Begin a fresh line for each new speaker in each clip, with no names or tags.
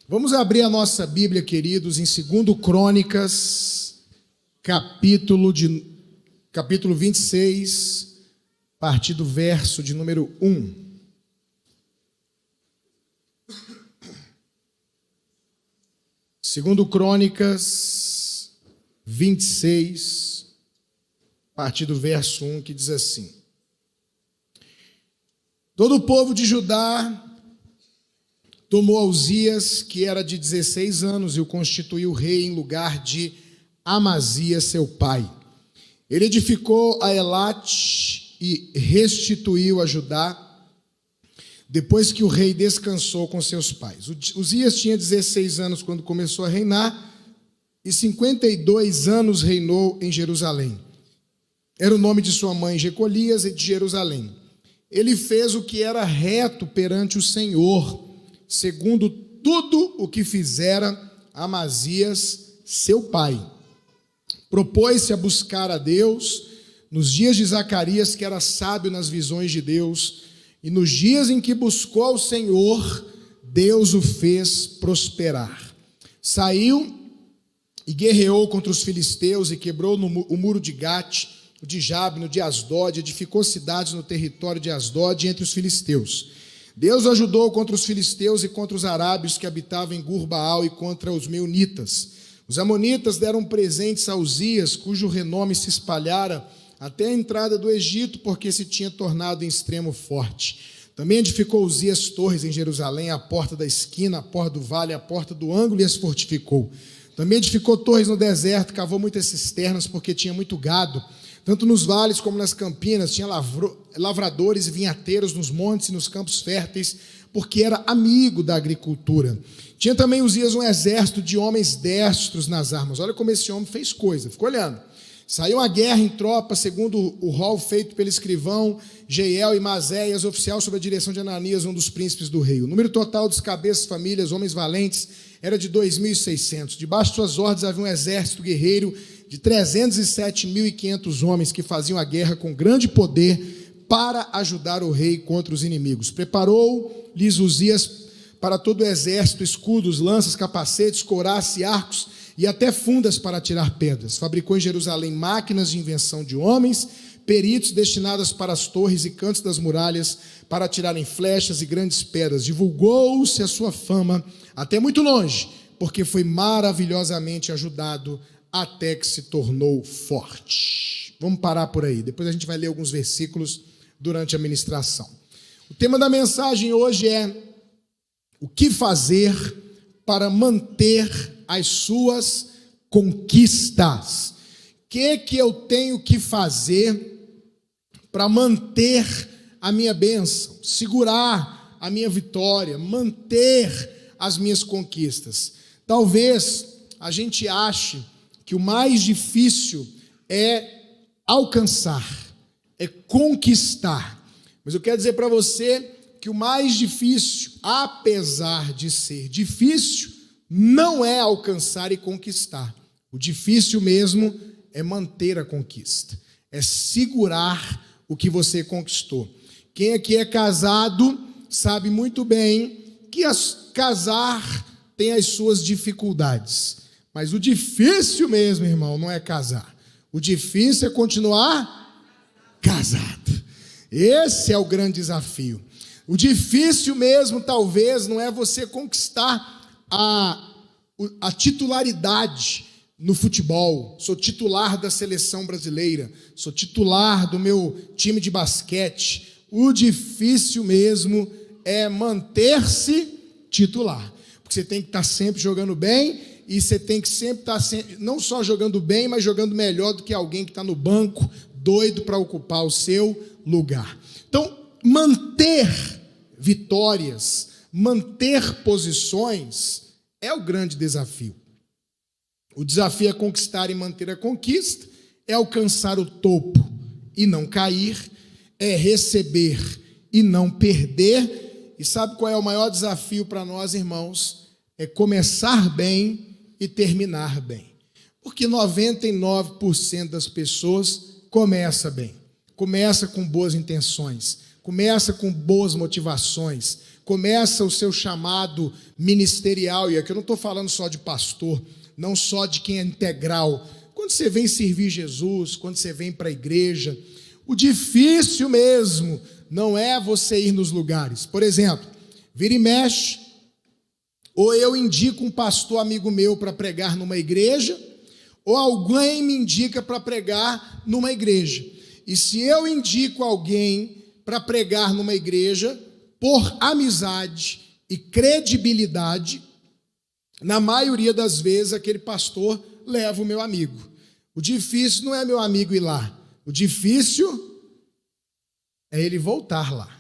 Vamos abrir a nossa Bíblia, queridos, em 2 Crônicas, capítulo 26, a partir do verso de número 1. Segundo Crônicas 26, a partir do verso 1, que diz assim: Todo o povo de Judá tomou a Uzias, que era de 16 anos, e o constituiu rei em lugar de Amazias, seu pai. Ele edificou a Elate e restituiu a Judá, depois que o rei descansou com seus pais. Uzias tinha 16 anos quando começou a reinar, e 52 anos reinou em Jerusalém. Era o nome de sua mãe Jecolias, e de Jerusalém. Ele fez o que era reto perante o Senhor, segundo tudo o que fizera Amazias, seu pai. Propôs-se a buscar a Deus nos dias de Zacarias, que era sábio nas visões de Deus, e nos dias em que buscou ao Senhor, Deus o fez prosperar. Saiu e guerreou contra os filisteus e quebrou o muro de Gate, o de Jabne, o de Asdod, edificou cidades no território de Asdod entre os filisteus. Deus o ajudou contra os filisteus e contra os arábios que habitavam em Gur-Baal e contra os meunitas. Os amonitas deram presentes a Uzias, cujo renome se espalhara até a entrada do Egito, porque se tinha tornado em extremo forte. Também edificou Uzias torres em Jerusalém, a porta da esquina, a porta do vale, a porta do ângulo, e as fortificou. Também edificou torres no deserto, cavou muitas cisternas, porque tinha muito gado, tanto nos vales como nas campinas. Tinha lavradores e vinhateiros nos montes e nos campos férteis, porque era amigo da agricultura. Tinha também Uzias um exército de homens destros nas armas. Olha como esse homem fez coisa, ficou olhando. Saiu a guerra em tropa, segundo o rol feito pelo escrivão Jeiel e Mazéias, oficial sob a direção de Ananias, um dos príncipes do rei. O número total dos cabeças, famílias, homens valentes, era de 2.600. Debaixo de suas ordens havia um exército guerreiro de 307.500 homens que faziam a guerra com grande poder para ajudar o rei contra os inimigos. Preparou-lhes Uzias para todo o exército escudos, lanças, capacetes, couraças, arcos e até fundas para atirar pedras. Fabricou em Jerusalém máquinas de invenção de homens, peritos destinadas para as torres e cantos das muralhas, para atirarem flechas e grandes pedras. Divulgou-se a sua fama até muito longe, porque foi maravilhosamente ajudado até que se tornou forte. Vamos parar por aí, depois a gente vai ler alguns versículos durante a ministração. O tema da mensagem hoje é: o que fazer para manter as suas conquistas? O que eu tenho que fazer para manter a minha bênção, segurar a minha vitória, manter as minhas conquistas? Talvez a gente ache que o mais difícil é alcançar, é conquistar. Mas eu quero dizer para você que o mais difícil, apesar de ser difícil, não é alcançar e conquistar. O difícil mesmo é manter a conquista, é segurar o que você conquistou. Quem aqui é casado sabe muito bem que casar tem as suas dificuldades. Mas o difícil mesmo, irmão, não é casar. O difícil é continuar casado. Esse é o grande desafio. O difícil mesmo, talvez, não é você conquistar a titularidade no futebol. Sou titular da seleção brasileira. Sou titular do meu time de basquete. O difícil mesmo é manter-se titular. Porque você tem que estar sempre jogando bem. E você tem que sempre estar não só jogando bem, mas jogando melhor do que alguém que está no banco, doido para ocupar o seu lugar. Então, manter vitórias, manter posições é o grande desafio. O desafio é conquistar e manter a conquista, é alcançar o topo e não cair, é receber e não perder. E sabe qual é o maior desafio para nós, irmãos? É começar bem e terminar bem. Porque 99% das pessoas começa bem, começa com boas intenções, começa com boas motivações, começa o seu chamado ministerial, e aqui eu não estou falando só de pastor, não só de quem é integral. Quando você vem servir Jesus, quando você vem para a igreja, o difícil mesmo não é você ir nos lugares. Por exemplo, vira e mexe, ou eu indico um pastor amigo meu para pregar numa igreja, ou alguém me indica para pregar numa igreja. E se eu indico alguém para pregar numa igreja, por amizade e credibilidade, na maioria das vezes aquele pastor leva o meu amigo. O difícil não é meu amigo ir lá, o difícil é ele voltar lá.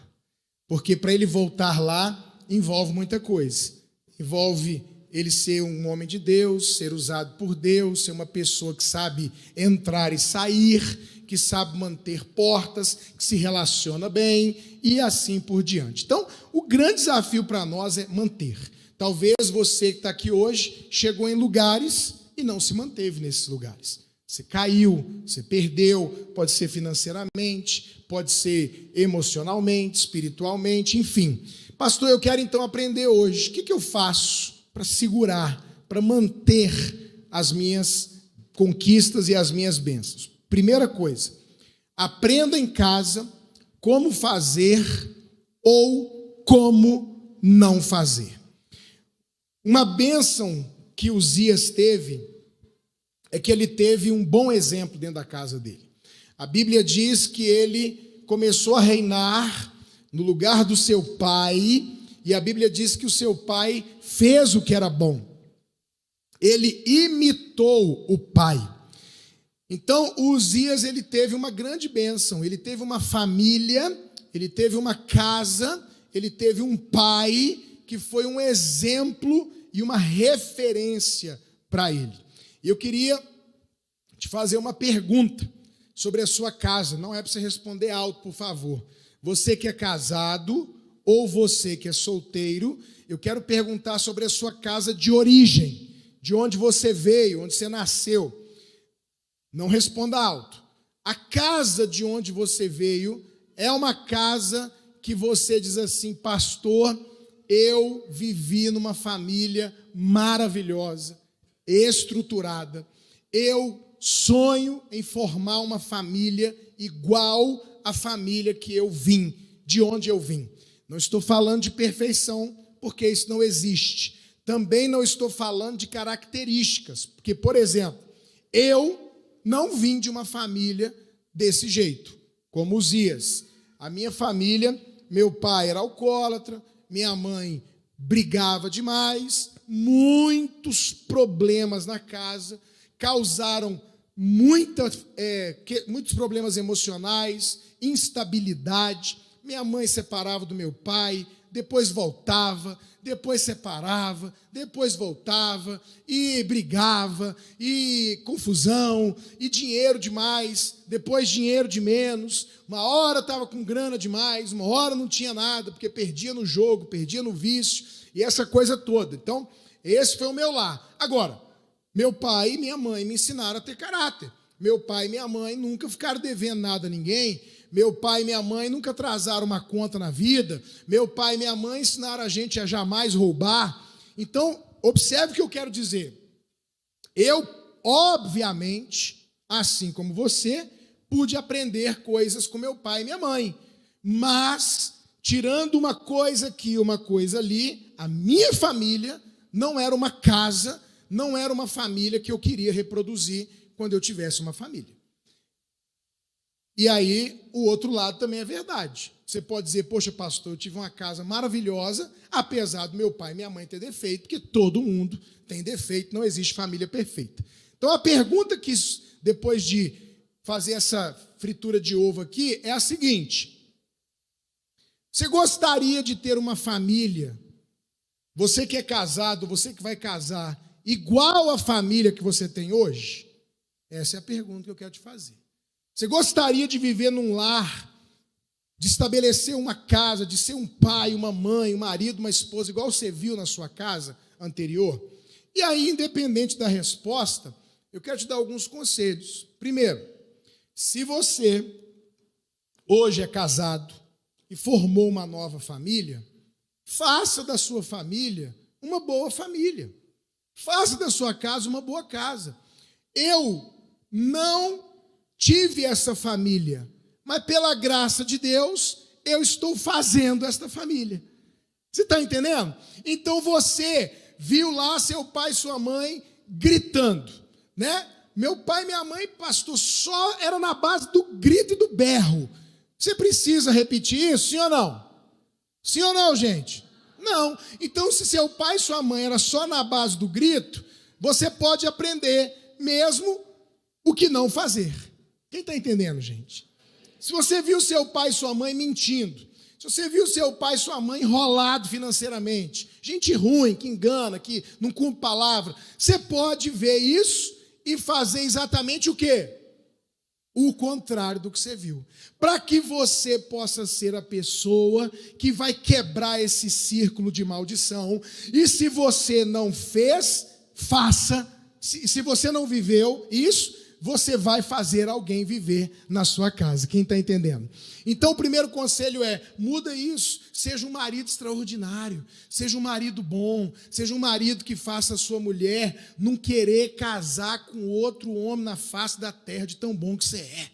Porque para ele voltar lá envolve muita coisa. Envolve ele ser um homem de Deus, ser usado por Deus, ser uma pessoa que sabe entrar e sair, que sabe manter portas, que se relaciona bem e assim por diante. Então, o grande desafio para nós é manter. Talvez você que está aqui hoje chegou em lugares e não se manteve nesses lugares. Você caiu, você perdeu, pode ser financeiramente, pode ser emocionalmente, espiritualmente, enfim. Pastor, eu quero então aprender hoje. O que eu faço para segurar, para manter as minhas conquistas e as minhas bênçãos? Primeira coisa, aprenda em casa como fazer ou como não fazer. Uma bênção que Uzias teve é que ele teve um bom exemplo dentro da casa dele. A Bíblia diz que ele começou a reinar no lugar do seu pai, e a Bíblia diz que o seu pai fez o que era bom. Ele imitou o pai. Então, Uzias, ele teve uma grande bênção, ele teve uma família, ele teve uma casa, ele teve um pai que foi um exemplo e uma referência para ele. E eu queria te fazer uma pergunta sobre a sua casa. Não é para você responder alto, por favor. Você que é casado ou você que é solteiro, eu quero perguntar sobre a sua casa de origem, de onde você veio, onde você nasceu. Não responda alto. A casa de onde você veio é uma casa que você diz assim: pastor, eu vivi numa família maravilhosa, estruturada. Eu sonho em formar uma família igual à família que eu vim, de onde eu vim. Não estou falando de perfeição, porque isso não existe. Também não estou falando de características, porque, por exemplo, eu não vim de uma família desse jeito, como Uzias. A minha família, meu pai era alcoólatra, minha mãe brigava demais, muitos problemas na casa, causaram muitos problemas emocionais, instabilidade. Minha mãe separava do meu pai, depois voltava, depois separava, depois voltava, e brigava, e confusão, e dinheiro demais, depois dinheiro de menos. Uma hora estava com grana demais, uma hora não tinha nada, porque perdia no jogo, perdia no vício, e essa coisa toda. Então, esse foi o meu lar. Agora, meu pai e minha mãe me ensinaram a ter caráter. Meu pai e minha mãe nunca ficaram devendo nada a ninguém. Meu pai e minha mãe nunca atrasaram uma conta na vida. Meu pai e minha mãe ensinaram a gente a jamais roubar. Então, observe o que eu quero dizer. Eu, obviamente, assim como você, pude aprender coisas com meu pai e minha mãe. Mas, tirando uma coisa aqui, uma coisa ali, a minha família não era uma casa, não era uma família que eu queria reproduzir quando eu tivesse uma família. E aí, o outro lado também é verdade. Você pode dizer: poxa, pastor, eu tive uma casa maravilhosa, apesar do meu pai e minha mãe ter defeito, porque todo mundo tem defeito, não existe família perfeita. Então, a pergunta que, depois de fazer essa fritura de ovo aqui, é a seguinte: você gostaria de ter uma família, você que é casado, você que vai casar, igual à família que você tem hoje? Essa é a pergunta que eu quero te fazer. Você gostaria de viver num lar, de estabelecer uma casa, de ser um pai, uma mãe, um marido, uma esposa, igual você viu na sua casa anterior? E aí, independente da resposta, eu quero te dar alguns conselhos. Primeiro, se você hoje é casado e formou uma nova família, Faça da sua família uma boa família. Faça da sua casa uma boa casa. Eu não tive essa família, mas pela graça de Deus, eu estou fazendo esta família. Você está entendendo? Então você viu lá seu pai e sua mãe gritando, né? Meu pai e minha mãe, pastor, só era na base do grito e do berro. Você precisa repetir isso, sim ou não? Sim ou não, gente? Não. Então, se seu pai e sua mãe era só na base do grito, você pode aprender mesmo o que não fazer. Quem está entendendo, gente? Se você viu seu pai e sua mãe mentindo, se você viu seu pai e sua mãe enrolado financeiramente, gente ruim, que engana, que não cumpre palavra, você pode ver isso e fazer exatamente o quê? O contrário do que você viu. Para que você possa ser a pessoa que vai quebrar esse círculo de maldição. E se você não fez, faça. Se você não viveu isso, você vai fazer alguém viver na sua casa. Quem está entendendo? Então, o primeiro conselho é, muda isso. Seja um marido extraordinário. Seja um marido bom. Seja um marido que faça a sua mulher não querer casar com outro homem na face da terra de tão bom que você é.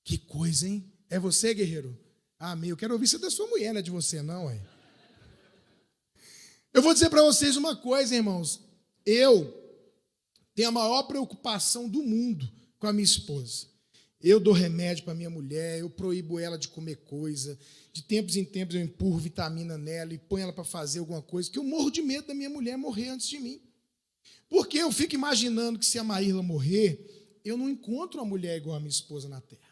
Que coisa, hein? É você, guerreiro? Amém. Eu quero ouvir isso da sua mulher, não é de você, não, é? Eu vou dizer para vocês uma coisa, irmãos. Eu tenho a maior preocupação do mundo com a minha esposa. Eu dou remédio para minha mulher, eu proíbo ela de comer coisa. De tempos em tempos eu empurro vitamina nela e ponho ela para fazer alguma coisa, que eu morro de medo da minha mulher morrer antes de mim. Porque eu fico imaginando que se a Maíla morrer, eu não encontro uma mulher igual a minha esposa na terra.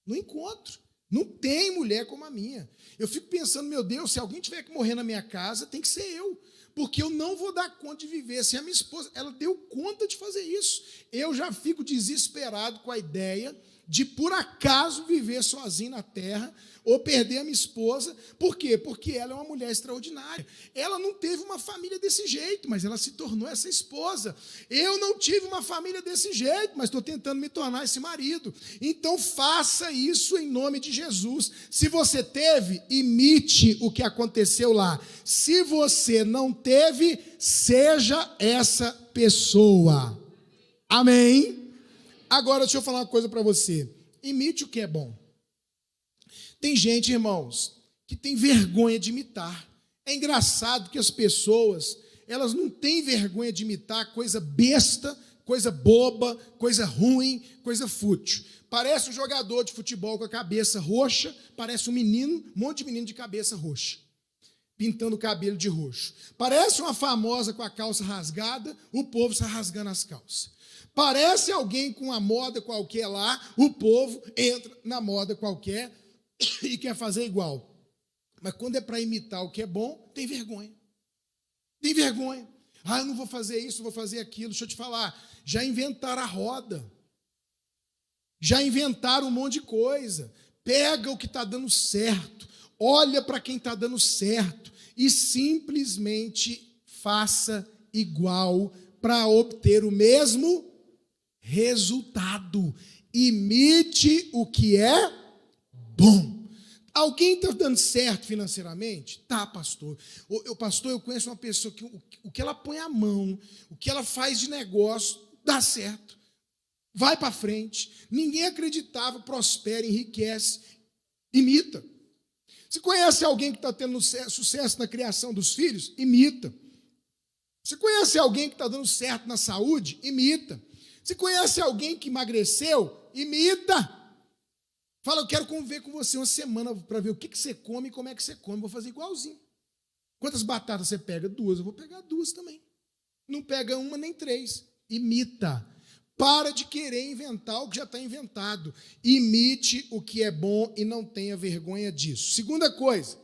Não encontro. Não tem mulher como a minha. Eu fico pensando, meu Deus, se alguém tiver que morrer na minha casa, tem que ser eu. Porque eu não vou dar conta de viver. Se a minha esposa, ela deu conta de fazer isso. Eu já fico desesperado com a ideia de, por acaso, viver sozinho na terra ou perder a minha esposa. Por quê? Porque ela é uma mulher extraordinária. Ela não teve uma família desse jeito, mas ela se tornou essa esposa. Eu não tive uma família desse jeito, mas estou tentando me tornar esse marido. Então, faça isso em nome de Jesus. Se você teve, imite o que aconteceu lá. Se você não teve, seja essa pessoa. Amém? Agora, deixa eu falar uma coisa para você. Imite o que é bom. Tem gente, irmãos, que tem vergonha de imitar. É engraçado que as pessoas, elas não têm vergonha de imitar coisa besta, coisa boba, coisa ruim, coisa fútil. Parece um jogador de futebol com a cabeça roxa, parece um menino, um monte de menino de cabeça roxa, pintando o cabelo de roxo. Parece uma famosa com a calça rasgada, o povo está rasgando as calças. Parece alguém com uma moda qualquer lá, o povo entra na moda qualquer e quer fazer igual. Mas quando é para imitar o que é bom, tem vergonha. Tem vergonha. Ah, eu não vou fazer isso, não vou fazer aquilo. Deixa eu te falar, já inventaram a roda. Já inventaram um monte de coisa. Pega o que está dando certo, olha para quem está dando certo e simplesmente faça igual para obter o mesmo resultado. Imite o que é bom. Alguém está dando certo financeiramente? Tá, pastor. Pastor, eu conheço uma pessoa que o que ela põe a mão, o que ela faz de negócio, dá certo. Vai para frente. Ninguém acreditava, prospera, enriquece. Imita. Você conhece alguém que está tendo sucesso na criação dos filhos? Imita. Você conhece alguém que está dando certo na saúde? Imita. Você conhece alguém que emagreceu? Imita. Fala, eu quero conviver com você uma semana para ver o que você come e como é que você come. Vou fazer igualzinho. Quantas batatas você pega? 2. Eu vou pegar 2 também. Não pega 1 nem 3. Imita. Para de querer inventar o que já está inventado. Imite o que é bom e não tenha vergonha disso. Segunda coisa,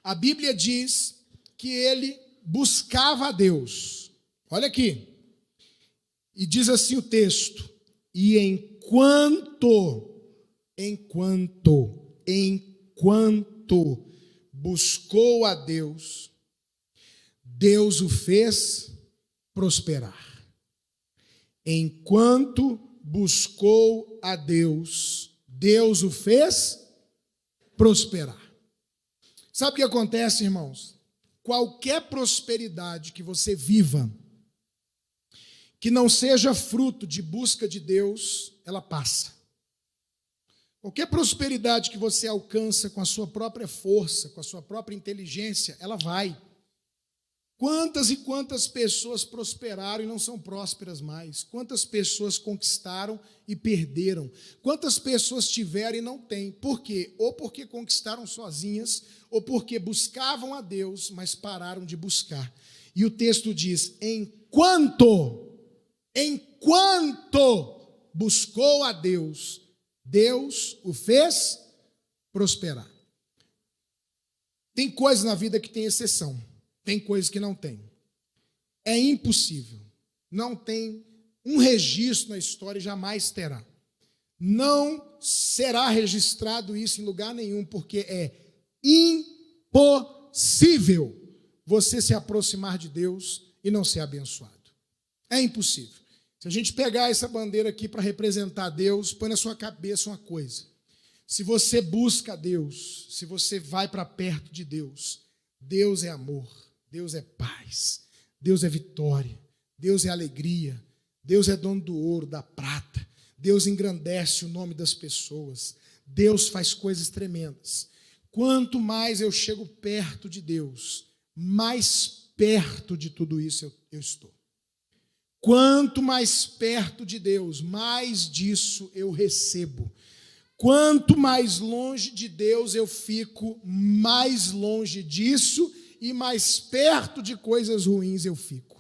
a Bíblia diz que ele buscava a Deus. Olha aqui. E diz assim o texto: e enquanto buscou a Deus, Deus o fez prosperar. Enquanto buscou a Deus, Deus o fez prosperar. Sabe o que acontece, irmãos? Qualquer prosperidade que você viva, que não seja fruto de busca de Deus, ela passa. Qualquer prosperidade que você alcança com a sua própria força, com a sua própria inteligência, ela vai. Quantas e quantas pessoas prosperaram e não são prósperas mais? Quantas pessoas conquistaram e perderam? Quantas pessoas tiveram e não têm? Por quê? Ou porque conquistaram sozinhas, ou porque buscavam a Deus, mas pararam de buscar. E o texto diz, enquanto buscou a Deus, Deus o fez prosperar. Tem coisas na vida que tem exceção. Tem coisas que não tem. É impossível. Não tem um registro na história e jamais terá. Não será registrado isso em lugar nenhum, porque é impossível você se aproximar de Deus e não ser abençoado. É impossível. Se a gente pegar essa bandeira aqui para representar Deus, põe na sua cabeça uma coisa. Se você busca Deus, se você vai para perto de Deus, Deus é amor. Deus é paz, Deus é vitória, Deus é alegria, Deus é dono do ouro, da prata, Deus engrandece o nome das pessoas, Deus faz coisas tremendas. Quanto mais eu chego perto de Deus, mais perto de tudo isso eu estou. Quanto mais perto de Deus, mais disso eu recebo. Quanto mais longe de Deus eu fico, mais longe disso e mais perto de coisas ruins eu fico.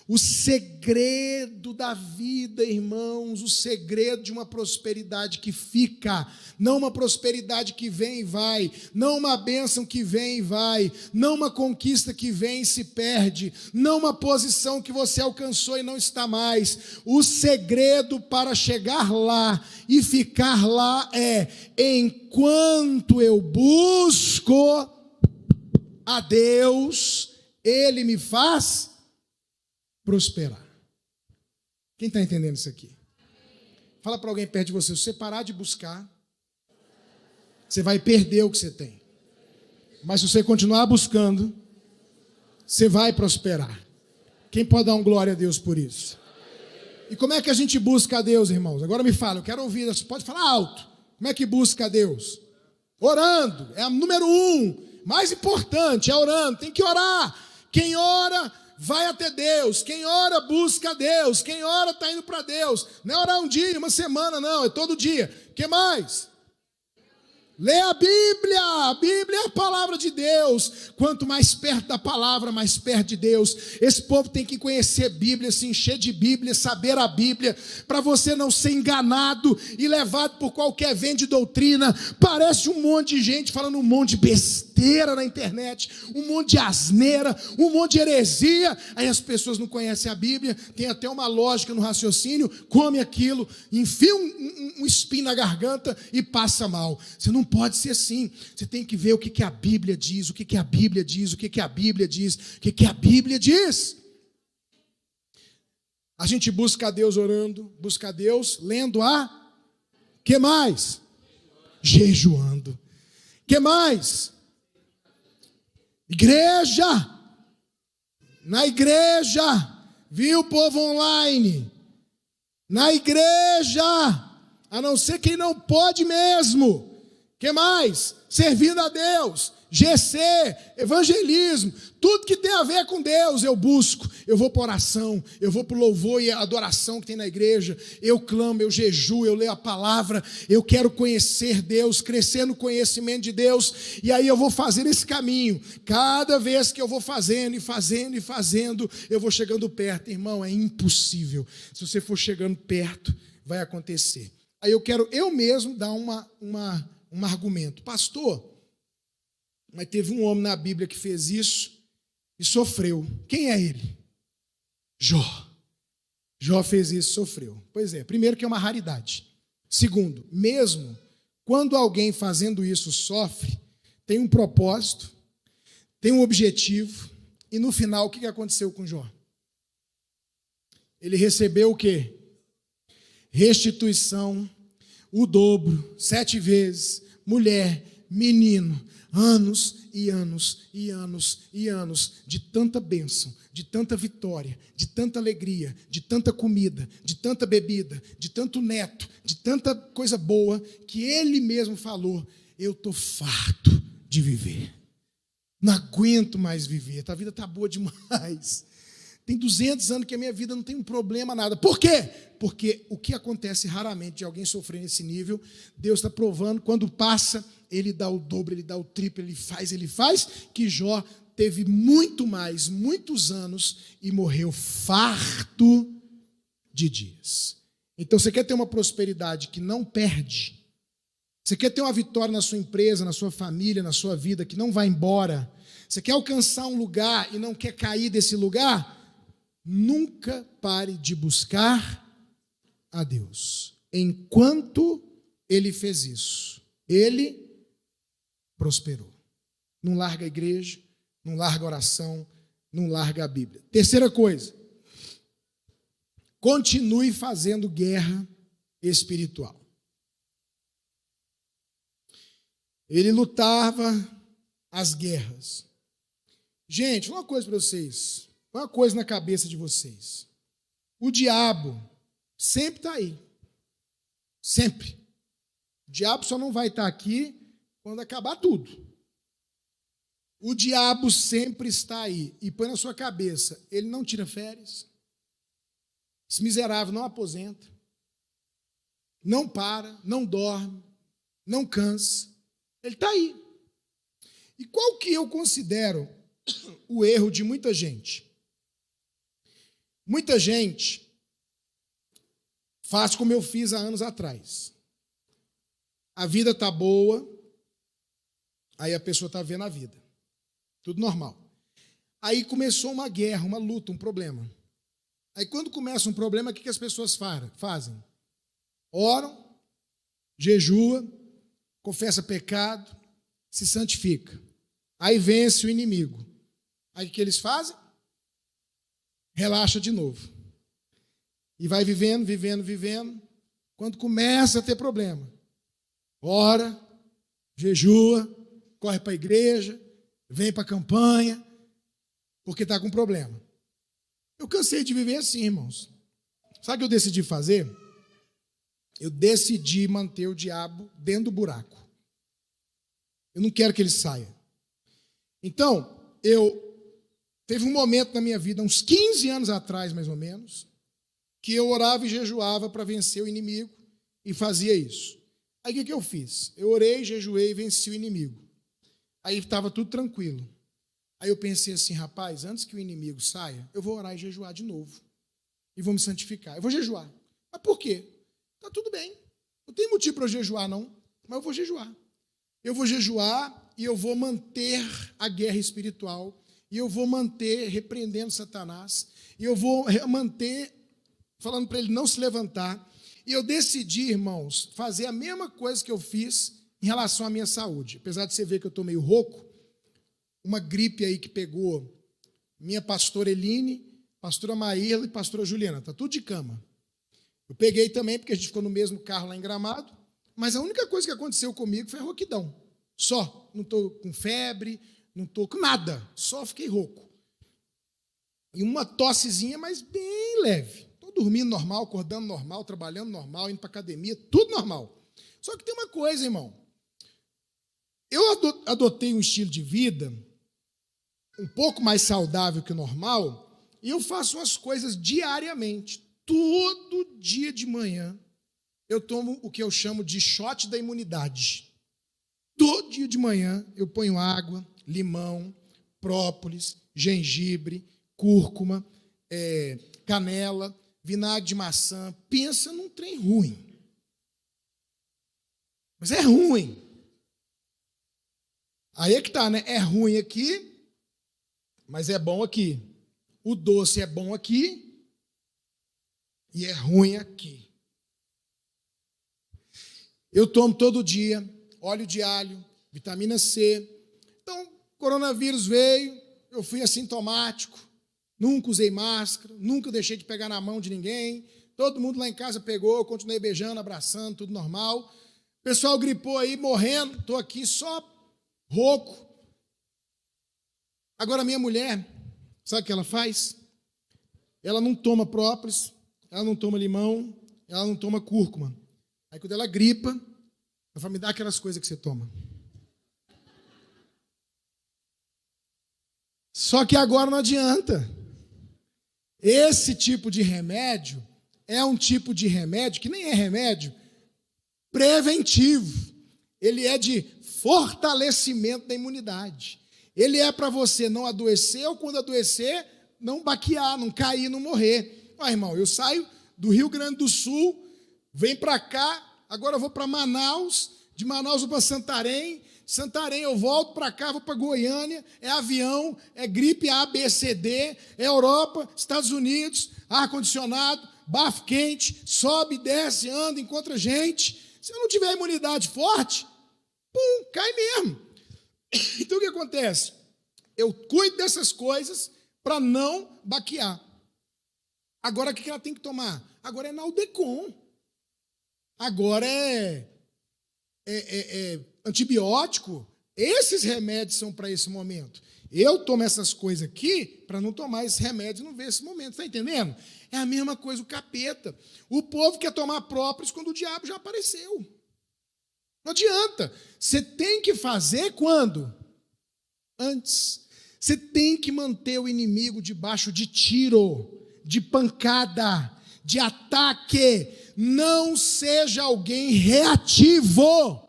O segredo da vida, irmãos, o segredo de uma prosperidade que fica, não uma prosperidade que vem e vai, não uma bênção que vem e vai, não uma conquista que vem e se perde, não uma posição que você alcançou e não está mais. O segredo para chegar lá e ficar lá é, enquanto eu busco a Deus, Ele me faz prosperar. Quem está entendendo isso aqui? Fala para alguém perto de você, se você parar de buscar, você vai perder o que você tem. Mas se você continuar buscando, você vai prosperar. Quem pode dar um glória a Deus por isso? E como é que a gente busca a Deus, irmãos? Agora me fala, eu quero ouvir, você pode falar alto. Como é que busca a Deus? Orando, é a número 1. Mais importante é orando, tem que orar. Quem ora vai até Deus, quem ora busca a Deus, quem ora está indo para Deus. Não é orar um dia, uma semana, não, é todo dia. O que mais? Lê a Bíblia é a palavra de Deus. Quanto mais perto da palavra, mais perto de Deus. Esse povo tem que conhecer a Bíblia, se encher de Bíblia, saber a Bíblia, para você não ser enganado e levado por qualquer vento de doutrina. Parece um monte de gente falando um monte de besteira na internet, um monte de asneira, um monte de heresia. Aí as pessoas não conhecem a Bíblia, tem até uma lógica no raciocínio, come aquilo, enfia um espinho na garganta e passa mal. Você não pode ser assim. Você tem que ver o que a Bíblia diz, o que a Bíblia diz, o que a Bíblia diz, o que a Bíblia diz. A gente busca a Deus orando, busca a Deus lendo que mais? Jejuando. Que mais? Igreja. Na igreja. Viu, povo online? Na igreja. A não ser quem não pode mesmo. Que mais? Servindo a Deus, GC, evangelismo, tudo que tem a ver com Deus eu busco. Eu vou para oração, eu vou para o louvor e a adoração que tem na igreja, eu clamo, eu jejuo, eu leio a palavra, eu quero conhecer Deus, crescer no conhecimento de Deus, e aí eu vou fazer esse caminho. Cada vez que eu vou fazendo, eu vou chegando perto. Irmão, é impossível. Se você for chegando perto, vai acontecer. Aí eu quero eu mesmo dar um argumento. Pastor, mas teve um homem na Bíblia que fez isso e sofreu. Quem é ele? Jó. Jó fez isso e sofreu. Pois é, primeiro que é uma raridade. Segundo, mesmo quando alguém fazendo isso sofre, tem um propósito, tem um objetivo, e no final o que aconteceu com Jó? Ele recebeu o quê? Restituição, o dobro, 7 vezes, mulher, menino, Anos e anos e anos e anos de tanta bênção, de tanta vitória, de tanta alegria, de tanta comida, de tanta bebida, de tanto neto, de tanta coisa boa, que ele mesmo falou: eu estou farto de viver. Não aguento mais viver, a vida está boa demais. Tem 200 anos que a minha vida não tem um problema, nada. Por quê? Porque o que acontece raramente de alguém sofrer nesse nível, Deus está provando, quando passa, ele dá o dobro, ele dá o triplo, ele faz, que Jó teve muito mais, muitos anos, e morreu farto de dias. Então, você quer ter uma prosperidade que não perde? Você quer ter uma vitória na sua empresa, na sua família, na sua vida, que não vai embora? Você quer alcançar um lugar e não quer cair desse lugar? Nunca pare de buscar a Deus. Enquanto ele fez isso, ele prosperou. Não larga a igreja, não larga a oração, não larga a Bíblia. Terceira coisa, continue fazendo guerra espiritual. Ele lutava as guerras. Gente, uma coisa para vocês, uma coisa na cabeça de vocês. O diabo sempre está aí. Sempre. O diabo só não vai estar aqui quando acabar tudo. O diabo sempre está aí. E põe na sua cabeça, ele não tira férias. Esse miserável não aposenta. Não para, não dorme, não cansa. Ele está aí. E qual que eu considero o erro de muita gente? Muita gente faz como eu fiz há anos atrás. A vida está boa, aí a pessoa está vendo a vida. Tudo normal. Aí começou uma guerra, uma luta, um problema. Aí quando começa um problema, o que as pessoas fazem? Oram, jejua, confessa pecado, se santifica. Aí vence o inimigo. Aí o que eles fazem? Relaxa de novo. E vai vivendo. Quando começa a ter problema, ora, jejua, corre para a igreja, vem para a campanha, porque está com problema. Eu cansei de viver assim, irmãos. Sabe o que eu decidi fazer? Eu decidi manter o diabo dentro do buraco. Eu não quero que ele saia. Então, teve um momento na minha vida, uns 15 anos atrás, mais ou menos, que eu orava e jejuava para vencer o inimigo e fazia isso. Aí o que eu fiz? Eu orei, jejuei e venci o inimigo. Aí estava tudo tranquilo. Aí eu pensei assim, rapaz, antes que o inimigo saia, eu vou orar e jejuar de novo. E vou me santificar. Eu vou jejuar. Mas por quê? Está tudo bem. Não tem motivo para eu jejuar, não. Mas eu vou jejuar. Eu vou jejuar e eu vou manter a guerra espiritual. E eu vou manter repreendendo Satanás. E eu vou manter falando para ele não se levantar. E eu decidi, irmãos, fazer a mesma coisa que eu fiz em relação à minha saúde. Apesar de você ver que eu estou meio rouco, uma gripe aí que pegou minha pastora Eline, pastora Maíla e pastora Juliana. Está tudo de cama. Eu peguei também, porque a gente ficou no mesmo carro lá em Gramado, mas a única coisa que aconteceu comigo foi rouquidão. Só. Não estou com febre, não estou com nada. Só fiquei rouco. E uma tossezinha, mas bem leve. Estou dormindo normal, acordando normal, trabalhando normal, indo para academia, tudo normal. Só que tem uma coisa, irmão. Eu adotei um estilo de vida um pouco mais saudável que o normal e eu faço as coisas diariamente. Todo dia de manhã eu tomo o que eu chamo de shot da imunidade. Todo dia de manhã eu ponho água, limão, própolis, gengibre, cúrcuma, canela, vinagre de maçã. Pensa num trem ruim. Mas é ruim. Aí é que tá, né? É ruim aqui, mas é bom aqui. O doce é bom aqui e é ruim aqui. Eu tomo todo dia óleo de alho, vitamina C. Então, coronavírus veio, eu fui assintomático, nunca usei máscara, nunca deixei de pegar na mão de ninguém. Todo mundo lá em casa pegou, eu continuei beijando, abraçando, tudo normal. O pessoal gripou aí, morrendo, estou aqui só rouco. Agora, minha mulher, sabe o que ela faz? Ela não toma própolis, ela não toma limão, ela não toma cúrcuma. Aí, quando ela gripa, ela fala, me dá aquelas coisas que você toma. Só que agora não adianta. Esse tipo de remédio é um tipo de remédio que nem é remédio preventivo. Ele é de fortalecimento da imunidade. Ele é para você não adoecer ou quando adoecer, não baquear, não cair, não morrer. Ah, irmão, eu saio do Rio Grande do Sul, venho para cá, agora eu vou para Manaus, de Manaus eu vou para Santarém, Santarém eu volto para cá, vou para Goiânia, é avião, é gripe A, B, C, D, é Europa, Estados Unidos, ar-condicionado, bafo quente, sobe, desce, anda, encontra gente. Se eu não tiver imunidade forte, pum, cai mesmo. Então o que acontece? Eu cuido dessas coisas para não baquear. Agora o que ela tem que tomar? Agora é Naldecon. Agora é antibiótico. Esses remédios são para esse momento. Eu tomo essas coisas aqui para não tomar esses remédios e não ver esse momento. Está entendendo? É a mesma coisa o capeta. O povo quer tomar própolis quando o diabo já apareceu. Não adianta. Você tem que fazer quando? Antes. Você tem que manter o inimigo debaixo de tiro, de pancada, de ataque. Não seja alguém reativo.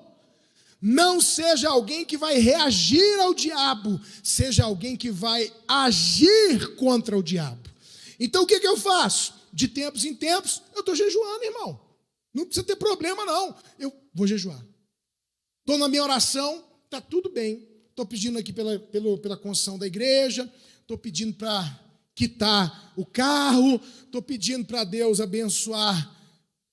Não seja alguém que vai reagir ao diabo. Seja alguém que vai agir contra o diabo. Então o que eu faço? De tempos em tempos, eu estou jejuando, irmão. Não precisa ter problema, não. Eu vou jejuar. Estou na minha oração, está tudo bem. Estou pedindo aqui pela construção da igreja, estou pedindo para quitar o carro, estou pedindo para Deus abençoar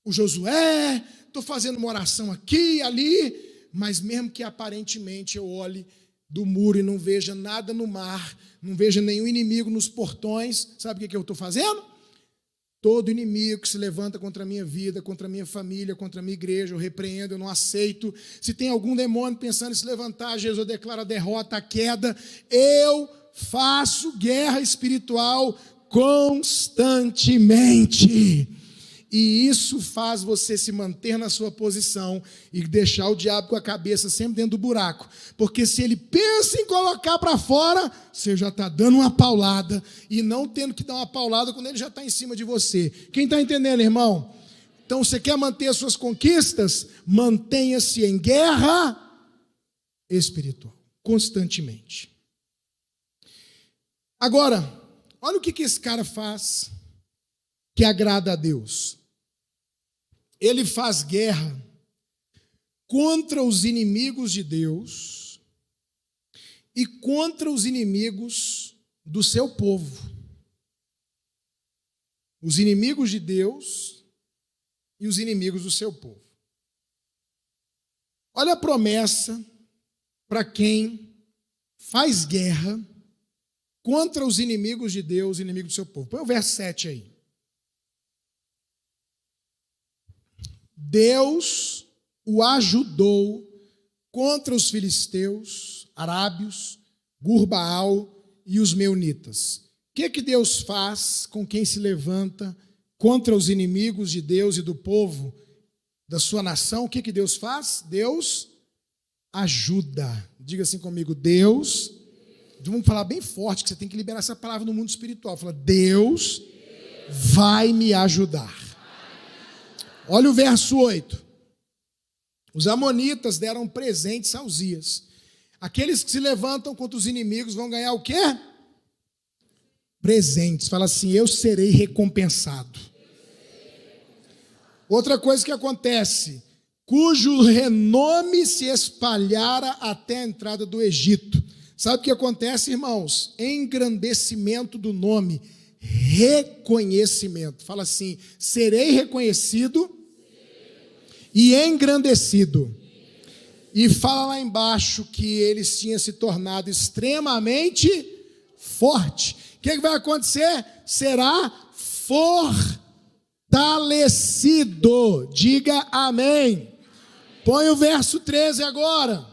o Josué, estou fazendo uma oração aqui e ali, mas mesmo que aparentemente eu olhe do muro e não veja nada no mar, não veja nenhum inimigo nos portões, sabe o que eu estou fazendo? Todo inimigo que se levanta contra a minha vida, contra a minha família, contra a minha igreja, eu repreendo, eu não aceito. Se tem algum demônio pensando em se levantar, Jesus declara a derrota, a queda. Eu faço guerra espiritual constantemente. E isso faz você se manter na sua posição e deixar o diabo com a cabeça sempre dentro do buraco. Porque se ele pensa em colocar para fora, você já está dando uma paulada e não tendo que dar uma paulada quando ele já está em cima de você. Quem está entendendo, irmão? Então, você quer manter as suas conquistas? Mantenha-se em guerra espiritual, constantemente. Agora, olha o que esse cara faz que agrada a Deus. Ele faz guerra contra os inimigos de Deus e contra os inimigos do seu povo. Os inimigos de Deus e os inimigos do seu povo. Olha a promessa para quem faz guerra contra os inimigos de Deus e inimigos do seu povo. Põe o verso 7 aí. Deus o ajudou contra os filisteus, arábios, Gurbaal e os meunitas. O que Deus faz com quem se levanta contra os inimigos de Deus e do povo da sua nação? O que Deus faz? Deus ajuda. Diga assim comigo, Deus. Vamos falar bem forte, que você tem que liberar essa palavra no mundo espiritual. Fala, Deus vai me ajudar. Olha o verso 8. Os amonitas deram presentes a Uzias. Aqueles que se levantam contra os inimigos vão ganhar o quê? Presentes. Fala assim, eu serei recompensado. Outra coisa que acontece, cujo renome se espalhara até a entrada do Egito. Sabe o que acontece, irmãos? Engrandecimento do nome. Reconhecimento. Fala assim, serei reconhecido e engrandecido. E fala lá embaixo que eles tinham se tornado extremamente forte. O que vai acontecer? Será fortalecido. Diga amém. Põe o verso 13 agora.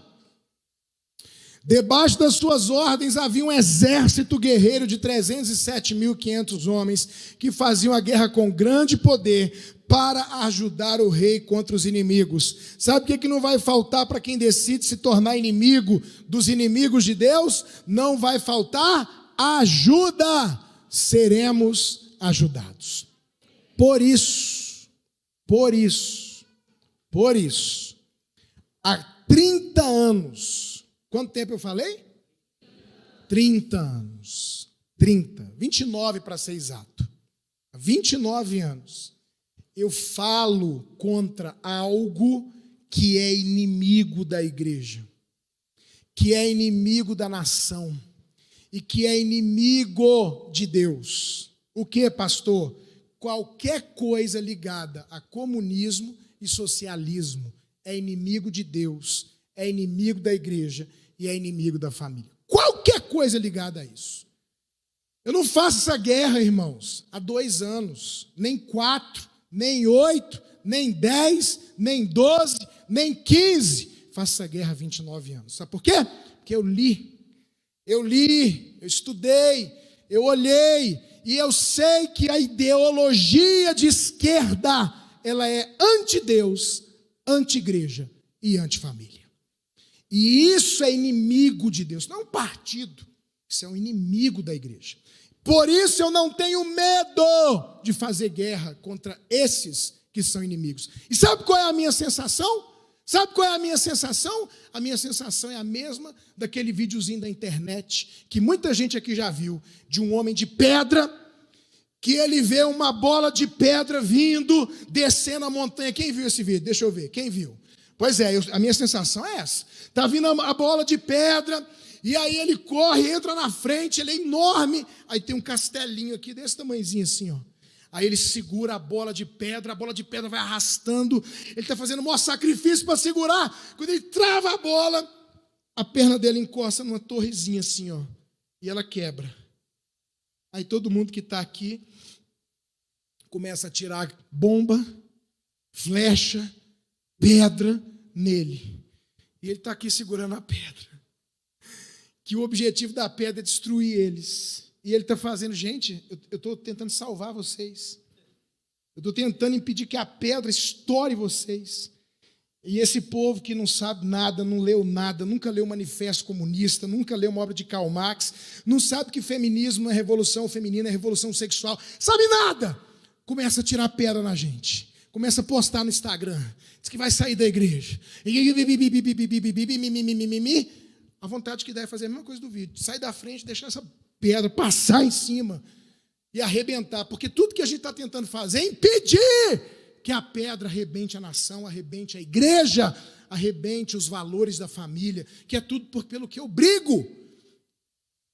Debaixo das suas ordens havia um exército guerreiro de 307.500 homens que faziam a guerra com grande poder para ajudar o rei contra os inimigos. Sabe o que não vai faltar para quem decide se tornar inimigo dos inimigos de Deus? Não vai faltar ajuda. Seremos ajudados. Por isso, há 30 anos, quanto tempo eu falei? 30 anos, 29 para ser exato, há 29 anos, eu falo contra algo que é inimigo da igreja, que é inimigo da nação, e que é inimigo de Deus. O que, pastor? Qualquer coisa ligada a comunismo e socialismo é inimigo de Deus, é inimigo da igreja e é inimigo da família. Qualquer coisa ligada a isso. Eu não faço essa guerra, irmãos, há 2 anos, nem 4, nem 8, nem 10, nem 12, nem 15. Faço essa guerra há 29 anos. Sabe por quê? Porque eu li, eu estudei, eu olhei, e eu sei que a ideologia de esquerda, ela é anti-Deus, anti-igreja e anti-família. E isso é inimigo de Deus, não é um partido, isso é um inimigo da igreja. Por isso eu não tenho medo de fazer guerra contra esses que são inimigos. E sabe qual é a minha sensação? Sabe qual é a minha sensação? A minha sensação é a mesma daquele videozinho da internet, que muita gente aqui já viu, de um homem de pedra, que ele vê uma bola de pedra vindo, descendo a montanha. Quem viu esse vídeo? Deixa eu ver, quem viu? Pois é, a minha sensação é essa. Está vindo a bola de pedra, e aí ele corre, entra na frente, ele é enorme, aí tem um castelinho aqui, desse tamanhozinho assim, ó. Aí ele segura a bola de pedra vai arrastando, ele está fazendo o maior sacrifício para segurar. Quando ele trava a bola, a perna dele encosta numa torrezinha assim, ó, e ela quebra. Aí todo mundo que está aqui começa a tirar bomba, flecha, pedra nele. E ele está aqui segurando a pedra. Que o objetivo da pedra é destruir eles. E ele está fazendo, gente, eu estou tentando salvar vocês. Eu estou tentando impedir que a pedra estoure vocês. E esse povo que não sabe nada, não leu nada, nunca leu o Manifesto Comunista, nunca leu uma obra de Karl Marx, não sabe que feminismo não é revolução feminina, é revolução sexual, sabe nada. Começa a tirar pedra na gente. Começa a postar no Instagram. Diz que vai sair da igreja. A vontade que dá é fazer a mesma coisa do vídeo. Sair da frente, deixar essa pedra passar em cima e arrebentar. Porque tudo que a gente está tentando fazer é impedir que a pedra arrebente a nação, arrebente a igreja, arrebente os valores da família, que é tudo pelo que eu brigo.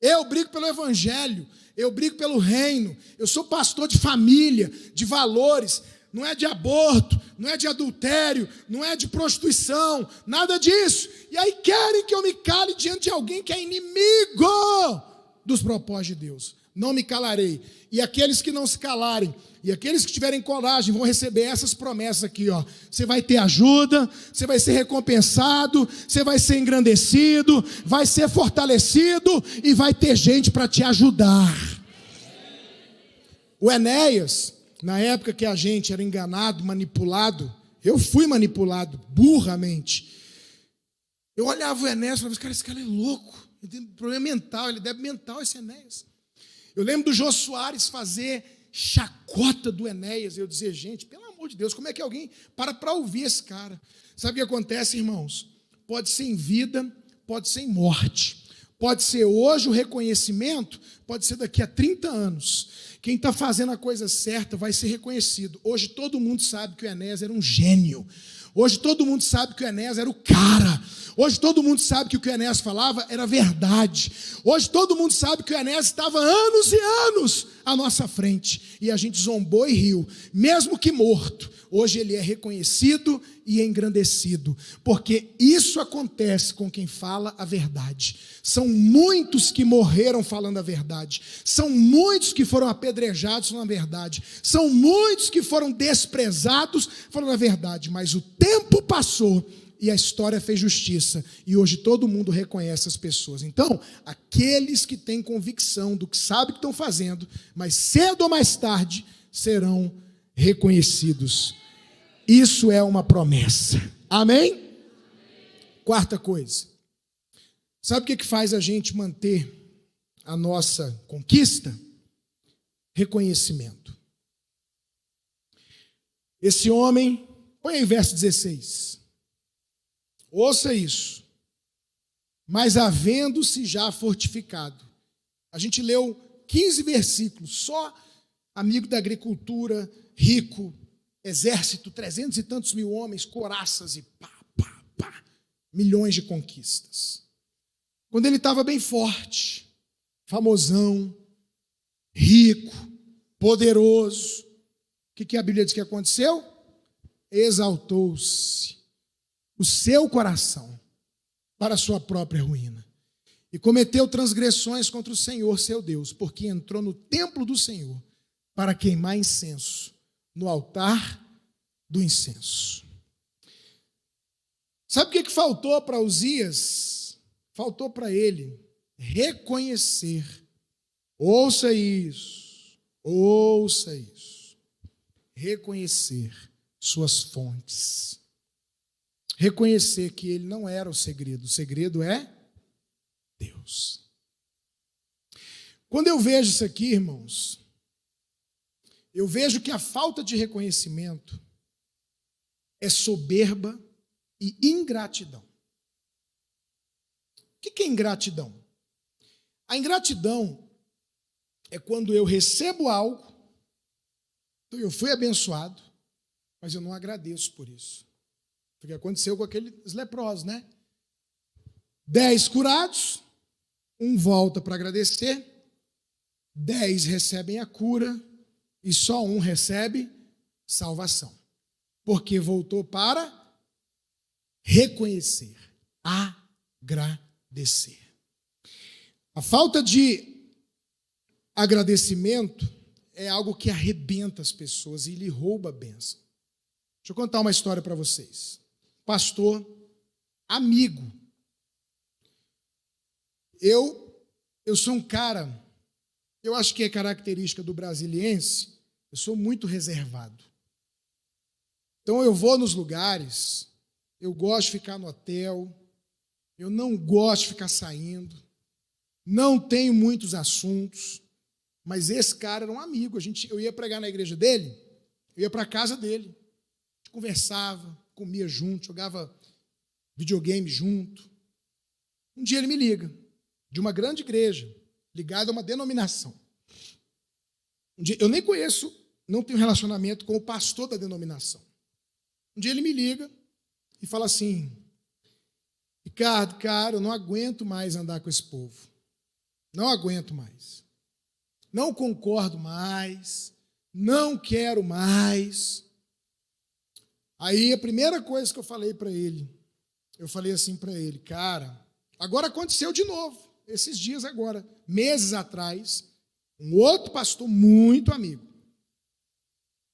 Eu brigo pelo evangelho, eu brigo pelo reino, eu sou pastor de família, de valores, não é de aborto, não é de adultério, não é de prostituição, nada disso. E aí querem que eu me cale diante de alguém que é inimigo dos propósitos de Deus. Não me calarei. E aqueles que não se calarem, e aqueles que tiverem coragem, vão receber essas promessas aqui, ó. Você vai ter ajuda, você vai ser recompensado, você vai ser engrandecido, vai ser fortalecido e vai ter gente para te ajudar. O Enéas, na época que a gente era enganado, manipulado, eu fui manipulado burramente. Eu olhava o Enéas e falava, cara, esse cara é louco, ele tem problema mental, ele deve mental esse Enéas. Eu lembro do Jô Soares fazer chacota do Enéas, eu dizia, gente, pelo amor de Deus, como é que alguém para ouvir esse cara? Sabe o que acontece, irmãos? Pode ser em vida, pode ser em morte. Pode ser hoje o reconhecimento, pode ser daqui a 30 anos. Quem está fazendo a coisa certa vai ser reconhecido. Hoje todo mundo sabe que o Enéas era um gênio. Hoje todo mundo sabe que o Enéas era o cara. Hoje todo mundo sabe que o que o Enéas falava era verdade. Hoje todo mundo sabe que o Enéas estava anos e anos à nossa frente. E a gente zombou e riu. Mesmo que morto, hoje ele é reconhecido e engrandecido. Porque isso acontece com quem fala a verdade. São muitos que morreram falando a verdade. São muitos que foram apedrejados falando a verdade. São muitos que foram desprezados falando a verdade. Mas o tempo passou e a história fez justiça. E hoje todo mundo reconhece as pessoas. Então, aqueles que têm convicção do que sabem que estão fazendo, mas cedo ou mais tarde serão reconhecidos. Isso é uma promessa. Amém? Quarta coisa. Sabe o que faz a gente manter a nossa conquista? Reconhecimento. Esse homem, põe aí verso 16. Ouça isso. Mas havendo-se já fortificado. A gente leu 15 versículos, só amigo da agricultura, rico, exército, 300 e tantos mil homens, coraças e pá, milhões de conquistas. Quando ele estava bem forte, famosão, rico, poderoso, o que a Bíblia diz que aconteceu? Exaltou-se o seu coração para a sua própria ruína e cometeu transgressões contra o Senhor, seu Deus, porque entrou no templo do Senhor para queimar incenso no altar do incenso. Sabe o que faltou para Uzias? Faltou para ele reconhecer. Ouça isso. Reconhecer suas fontes. Reconhecer que ele não era o segredo é Deus. Quando eu vejo isso aqui, irmãos, eu vejo que a falta de reconhecimento é soberba e ingratidão. O que é ingratidão? A ingratidão é quando eu recebo algo, então eu fui abençoado, mas eu não agradeço por isso. Foi o que aconteceu com aqueles leprosos, né? 10 curados, um volta para agradecer, 10 recebem a cura e só um recebe salvação. Porque voltou para reconhecer, agradecer. A falta de agradecimento é algo que arrebenta as pessoas e lhe rouba a bênção. Deixa eu contar uma história para vocês. Pastor, amigo. Eu sou um cara, eu acho que é característica do brasiliense, eu sou muito reservado. Então eu vou nos lugares, eu gosto de ficar no hotel, eu não gosto de ficar saindo, não tenho muitos assuntos, mas esse cara era um amigo. Eu ia pregar na igreja dele, eu ia para a casa dele, conversava, comia junto, jogava videogame junto. Um dia ele me liga, de uma grande igreja, ligada a uma denominação. Um dia, eu nem conheço, não tenho relacionamento com o pastor da denominação. Um dia ele me liga e fala assim: Ricardo, cara, eu não aguento mais andar com esse povo. Não aguento mais. Não concordo mais. Não quero mais. Aí a primeira coisa que eu falei para ele, eu falei assim para ele: cara, agora aconteceu de novo, esses dias agora, meses atrás, um outro pastor muito amigo.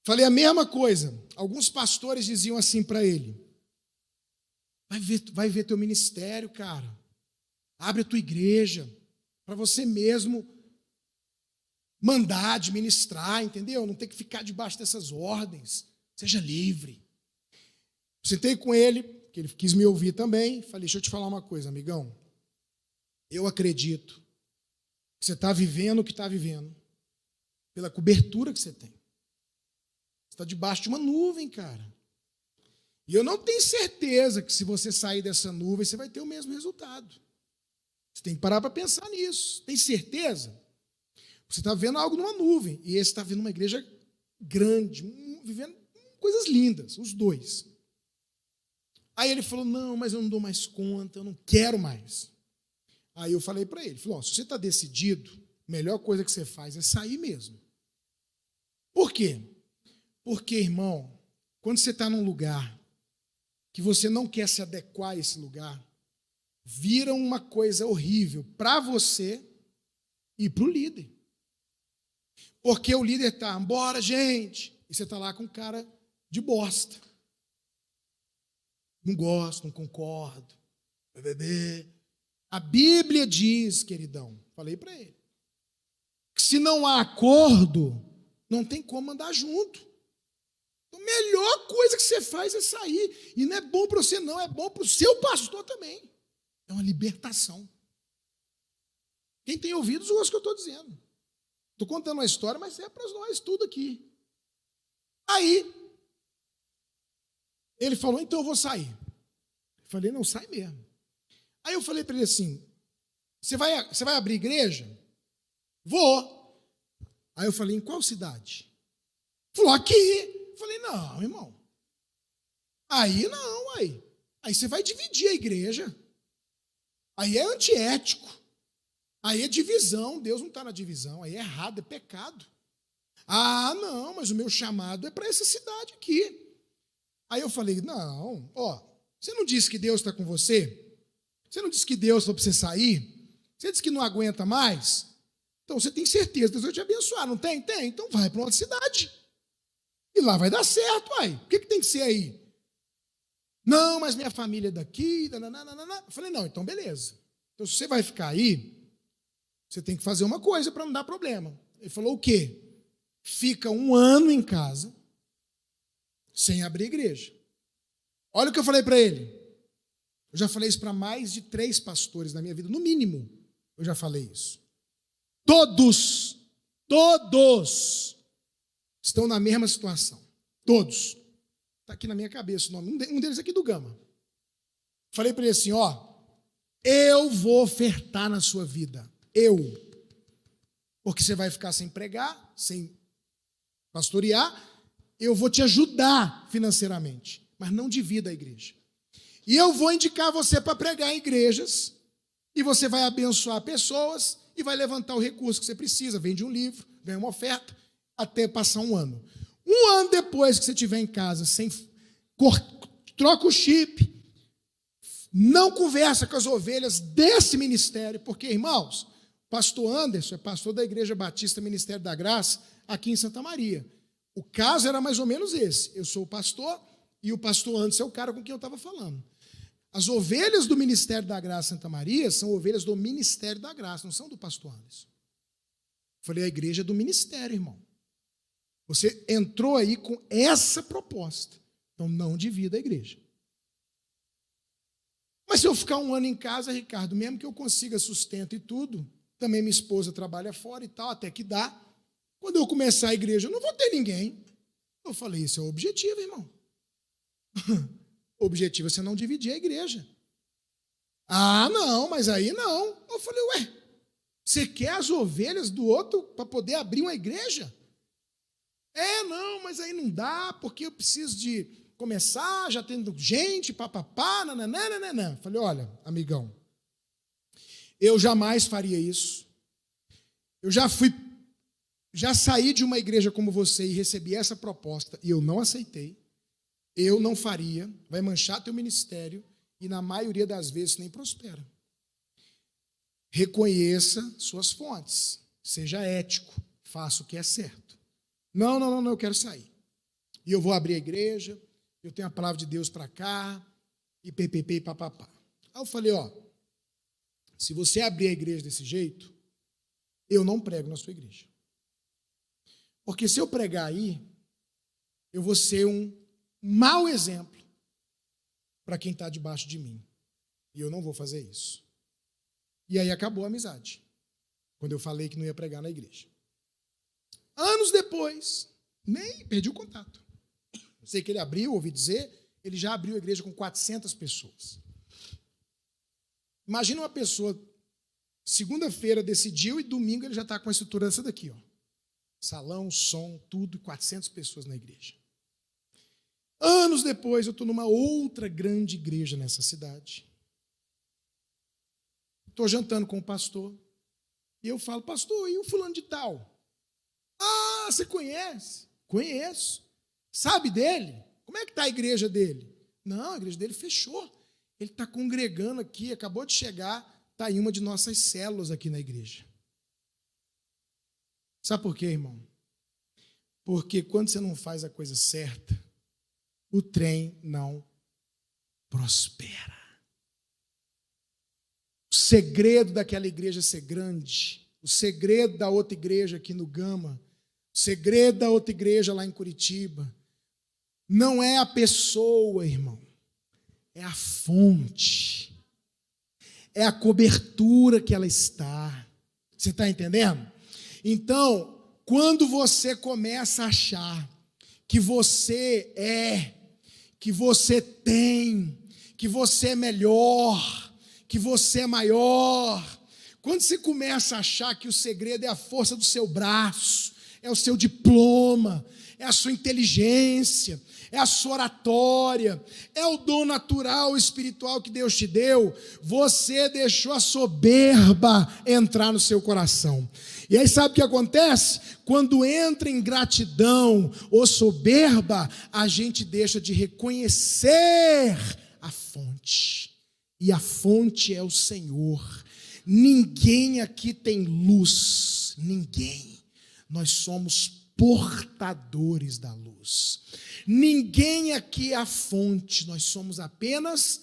Falei a mesma coisa. Alguns pastores diziam assim para ele: vai ver teu ministério, cara. Abre a tua igreja para você mesmo mandar, administrar, entendeu? Não tem que ficar debaixo dessas ordens. Seja livre. Sentei com ele, que ele quis me ouvir também. Falei: deixa eu te falar uma coisa, amigão. Eu acredito que você está vivendo o que está vivendo pela cobertura que você tem. Você está debaixo de uma nuvem, cara. E eu não tenho certeza que se você sair dessa nuvem, você vai ter o mesmo resultado. Você tem que parar para pensar nisso. Tem certeza? Você está vendo algo numa nuvem, e esse está vendo uma igreja grande, vivendo coisas lindas, os dois. Aí ele falou: não, mas eu não dou mais conta, eu não quero mais. Aí eu falei para ele, falou: se você está decidido, a melhor coisa que você faz é sair mesmo. Por quê? Porque, irmão, quando você está num lugar que você não quer se adequar a esse lugar, vira uma coisa horrível para você e para o líder. Porque o líder está: bora, gente, e você está lá com cara de bosta. Não gosto, não concordo. A Bíblia diz, queridão, falei para ele, que se não há acordo, não tem como andar junto. A melhor coisa que você faz é sair. E não é bom para você, não, é bom para o seu pastor também. É uma libertação. Quem tem ouvidos ouça o que eu estou dizendo. Estou contando uma história, mas é para nós tudo aqui. Aí, ele falou, então eu vou sair. Eu falei, não, sai mesmo. Aí eu falei para ele assim, você vai abrir igreja? Vou. Aí eu falei, em qual cidade? Falou, aqui. Eu falei, não, irmão. Aí não, aí. Aí você vai dividir a igreja. Aí é antiético. Aí é divisão. Deus não está na divisão. Aí é errado, é pecado. Ah, não, mas o meu chamado é para essa cidade aqui. Aí eu falei, não, ó, você não disse que Deus está com você? Você não disse que Deus falou para você sair? Você disse que não aguenta mais? Então você tem certeza que Deus vai te abençoar, não tem? Tem, então vai para outra cidade. E lá vai dar certo, uai. O que tem que ser aí? Não, mas minha família é daqui. Nananana. Eu falei, não, então beleza. Então se você vai ficar aí, você tem que fazer uma coisa para não dar problema. Ele falou o quê? Fica 1 ano em casa, sem abrir igreja. Olha o que eu falei para ele. Eu já falei isso para mais de 3 pastores na minha vida, no mínimo, eu já falei isso. Todos estão na mesma situação. Todos. Está aqui na minha cabeça o nome. Um deles aqui do Gama. Falei para ele assim, ó, eu vou ofertar na sua vida. Porque você vai ficar sem pregar, sem pastorear, eu vou te ajudar financeiramente, mas não divida a igreja. E eu vou indicar você para pregar em igrejas, e você vai abençoar pessoas, e vai levantar o recurso que você precisa, vende um livro, ganha uma oferta, até passar 1 ano. 1 ano depois que você estiver em casa, troca o chip, não conversa com as ovelhas desse ministério, porque, irmãos, pastor Anderson é pastor da Igreja Batista Ministério da Graça, aqui em Santa Maria. O caso era mais ou menos esse. Eu sou o pastor e o pastor Anderson é o cara com quem eu estava falando. As ovelhas do Ministério da Graça Santa Maria são ovelhas do Ministério da Graça, não são do pastor Anderson. Eu falei, a igreja é do ministério, irmão. Você entrou aí com essa proposta. Então não divida a igreja. Mas se eu ficar 1 ano em casa, Ricardo, mesmo que eu consiga sustento e tudo, também minha esposa trabalha fora e tal, até que dá. Quando eu começar a igreja, eu não vou ter ninguém. Eu falei, isso é o objetivo, irmão. O objetivo é você não dividir a igreja. Ah, não, mas aí não. Eu falei, ué, você quer as ovelhas do outro para poder abrir uma igreja? É, não, mas aí não dá, porque eu preciso de começar, já tendo gente, papapá, nananana. Falei, olha, amigão, eu jamais faria isso. Eu já saí de uma igreja como você e recebi essa proposta e eu não aceitei. Eu não faria, vai manchar teu ministério e na maioria das vezes nem prospera. Reconheça suas fontes, seja ético, faça o que é certo. Não, eu quero sair. E eu vou abrir a igreja, eu tenho a palavra de Deus para cá, e ppp e papapá. Aí eu falei, ó, se você abrir a igreja desse jeito, eu não prego na sua igreja. Porque se eu pregar aí, eu vou ser um mau exemplo para quem está debaixo de mim. E eu não vou fazer isso. E aí acabou a amizade, quando eu falei que não ia pregar na igreja. Anos depois, nem perdi o contato. Sei que ele abriu, ouvi dizer, ele já abriu a igreja com 400 pessoas. Imagina uma pessoa, segunda-feira decidiu e domingo ele já está com a estrutura dessa daqui, ó. Salão, som, tudo, 400 pessoas na igreja. Anos depois, eu estou numa outra grande igreja nessa cidade. Estou jantando com o pastor. E eu falo, pastor, e o fulano de tal? Ah, você conhece? Conheço. Sabe dele? Como é que está a igreja dele? Não, a igreja dele fechou. Ele está congregando aqui, acabou de chegar, está em uma de nossas células aqui na igreja. Sabe por quê, irmão? Porque quando você não faz a coisa certa, o trem não prospera. O segredo daquela igreja ser grande, o segredo da outra igreja aqui no Gama, o segredo da outra igreja lá em Curitiba, não é a pessoa, irmão, é a fonte, é a cobertura que ela está. Você está entendendo? Então, quando você começa a achar que você é, que você tem, que você é melhor, que você é maior, quando você começa a achar que o segredo é a força do seu braço, é o seu diploma, é a sua inteligência, é a sua oratória, é o dom natural, espiritual que Deus te deu, você deixou a soberba entrar no seu coração. E aí sabe o que acontece? Quando entra em gratidão ou soberba, a gente deixa de reconhecer a fonte. E a fonte é o Senhor. Ninguém aqui tem luz, ninguém. Nós somos portadores da luz. Ninguém aqui é a fonte, nós somos apenas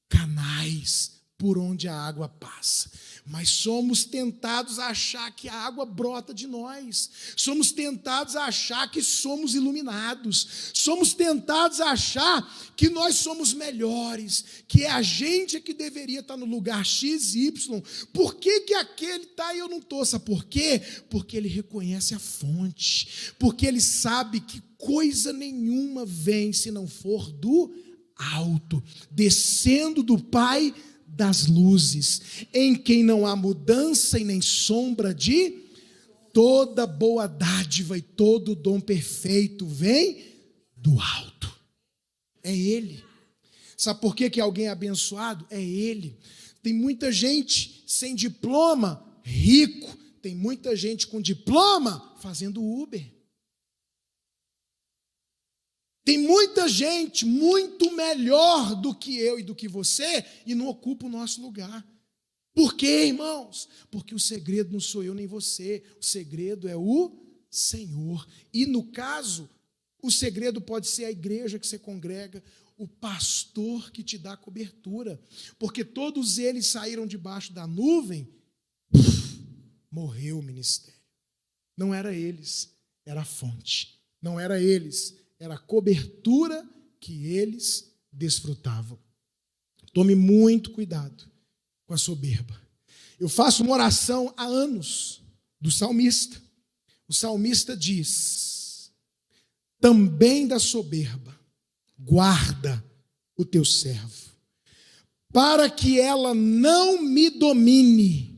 canais por onde a água passa. Mas somos tentados a achar que a água brota de nós. Somos tentados a achar que somos iluminados. Somos tentados a achar que nós somos melhores, que é a gente que deveria estar no lugar X, Y. Por que aquele está e eu não estou? Sabe por quê? Porque ele reconhece a fonte. Porque ele sabe que coisa nenhuma vem se não for do alto, descendo do Pai das luzes, em quem não há mudança e nem sombra de toda boa dádiva e todo dom perfeito vem do alto. É Ele. Sabe por que alguém é abençoado? É Ele. Tem muita gente sem diploma, rico. Tem muita gente com diploma fazendo Uber. Tem muita gente muito melhor do que eu e do que você e não ocupa o nosso lugar. Por quê, irmãos? Porque o segredo não sou eu nem você, o segredo é o Senhor. E no caso, o segredo pode ser a igreja que você congrega, o pastor que te dá cobertura. Porque todos eles saíram debaixo da nuvem, morreu o ministério. Não era eles, era a fonte. Não era eles, era a cobertura que eles desfrutavam. Tome muito cuidado com a soberba. Eu faço uma oração há anos do salmista. O salmista diz: também da soberba guarda o teu servo, para que ela não me domine.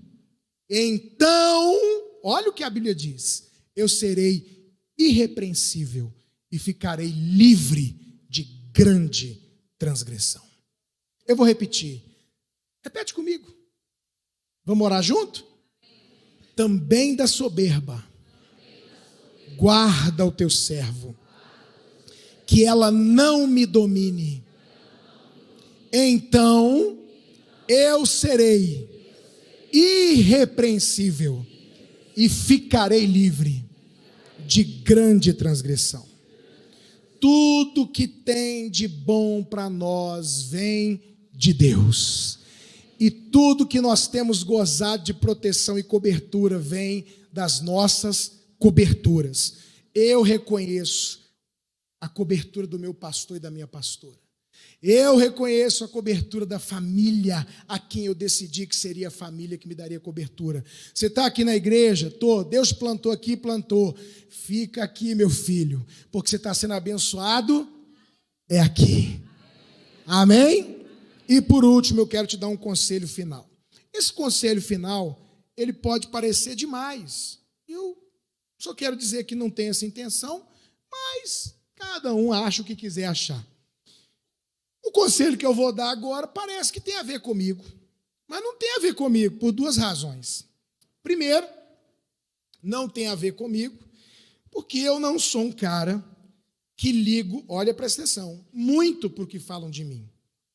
Então, olha o que a Bíblia diz: eu serei irrepreensível e ficarei livre de grande transgressão. Eu vou repetir. Repete comigo. Vamos orar junto? Também da soberba guarda o teu servo, que ela não me domine. Então eu serei irrepreensível e ficarei livre de grande transgressão. Tudo que tem de bom para nós vem de Deus. E tudo que nós temos gozado de proteção e cobertura vem das nossas coberturas. Eu reconheço a cobertura do meu pastor e da minha pastora. Eu reconheço a cobertura da família a quem eu decidi que seria a família que me daria cobertura. Você está aqui na igreja? Tô. Deus plantou aqui, plantou. Fica aqui, meu filho, porque você está sendo abençoado, é aqui. Amém? E por último, eu quero te dar um conselho final. Esse conselho final, ele pode parecer demais. Eu só quero dizer que não tem essa intenção, mas cada um acha o que quiser achar. O conselho que eu vou dar agora parece que tem a ver comigo, mas não tem a ver comigo por duas razões. Primeiro, não tem a ver comigo, porque eu não sou um cara que ligo, olha, presta atenção, muito para o que falam de mim.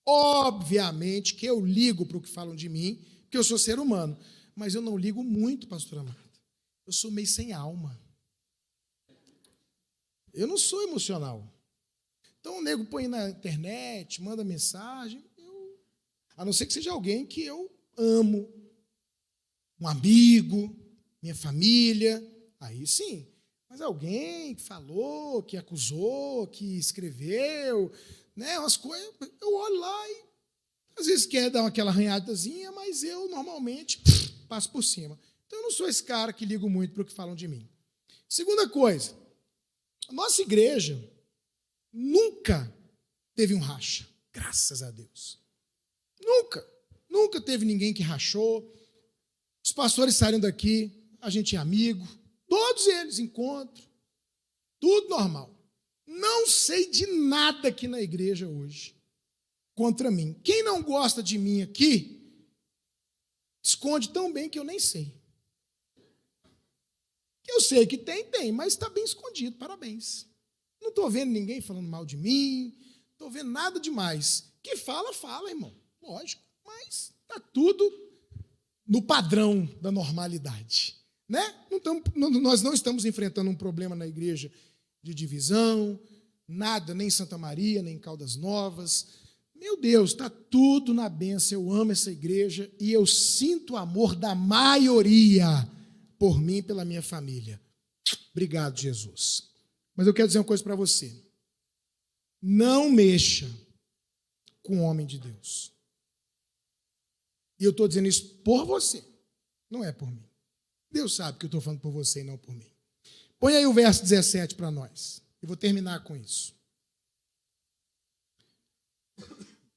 Obviamente que eu ligo para o que falam de mim, porque eu sou ser humano, mas eu não ligo muito, pastora Marta. Eu sou meio sem alma. Eu não sou emocional. Então o nego põe na internet, manda mensagem, a não ser que seja alguém que eu amo, um amigo, minha família, aí sim. Mas alguém que falou, que acusou, que escreveu, né, umas coisas, eu olho lá e às vezes quer dar aquela arranhadazinha, mas eu normalmente passo por cima. Então eu não sou esse cara que ligo muito para o que falam de mim. Segunda coisa, a nossa igreja nunca teve um racha, graças a Deus. Nunca teve ninguém que rachou. Os pastores saíram daqui, a gente é amigo, todos eles encontro, tudo normal. Não sei de nada aqui na igreja hoje contra mim. Quem não gosta de mim aqui, esconde tão bem que eu nem sei. Eu sei que tem, mas está bem escondido, parabéns. Não estou vendo ninguém falando mal de mim, não estou vendo nada demais. Que fala, irmão, lógico, mas está tudo no padrão da normalidade. Né? Nós não estamos enfrentando um problema na igreja de divisão, nada, nem em Santa Maria, nem em Caldas Novas. Meu Deus, está tudo na bênção, eu amo essa igreja e eu sinto o amor da maioria por mim e pela minha família. Obrigado, Jesus. Mas eu quero dizer uma coisa para você. Não mexa com o homem de Deus. E eu estou dizendo isso por você, não é por mim. Deus sabe que eu estou falando por você e não por mim. Põe aí o verso 17 para nós. Eu vou terminar com isso.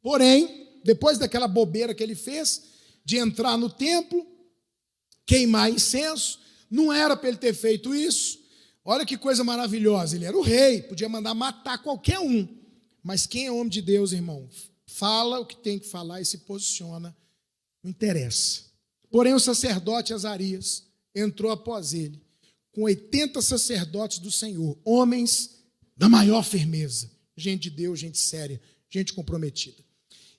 Porém, depois daquela bobeira que ele fez, de entrar no templo, queimar incenso, não era para ele ter feito isso. Olha que coisa maravilhosa, ele era o rei, podia mandar matar qualquer um. Mas quem é homem de Deus, irmão, fala o que tem que falar e se posiciona, não interessa. Porém, o sacerdote Azarias entrou após ele, com 80 sacerdotes do Senhor, homens da maior firmeza, gente de Deus, gente séria, gente comprometida.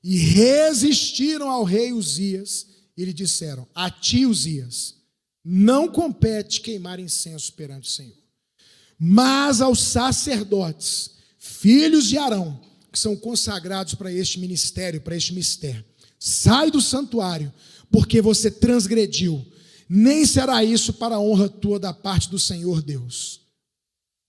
E resistiram ao rei Uzias, e lhe disseram: a ti, Uzias, não compete queimar incenso perante o Senhor, mas aos sacerdotes, filhos de Arão, que são consagrados para este ministério, para este mistério. Sai do santuário, porque você transgrediu, nem será isso para a honra tua da parte do Senhor Deus.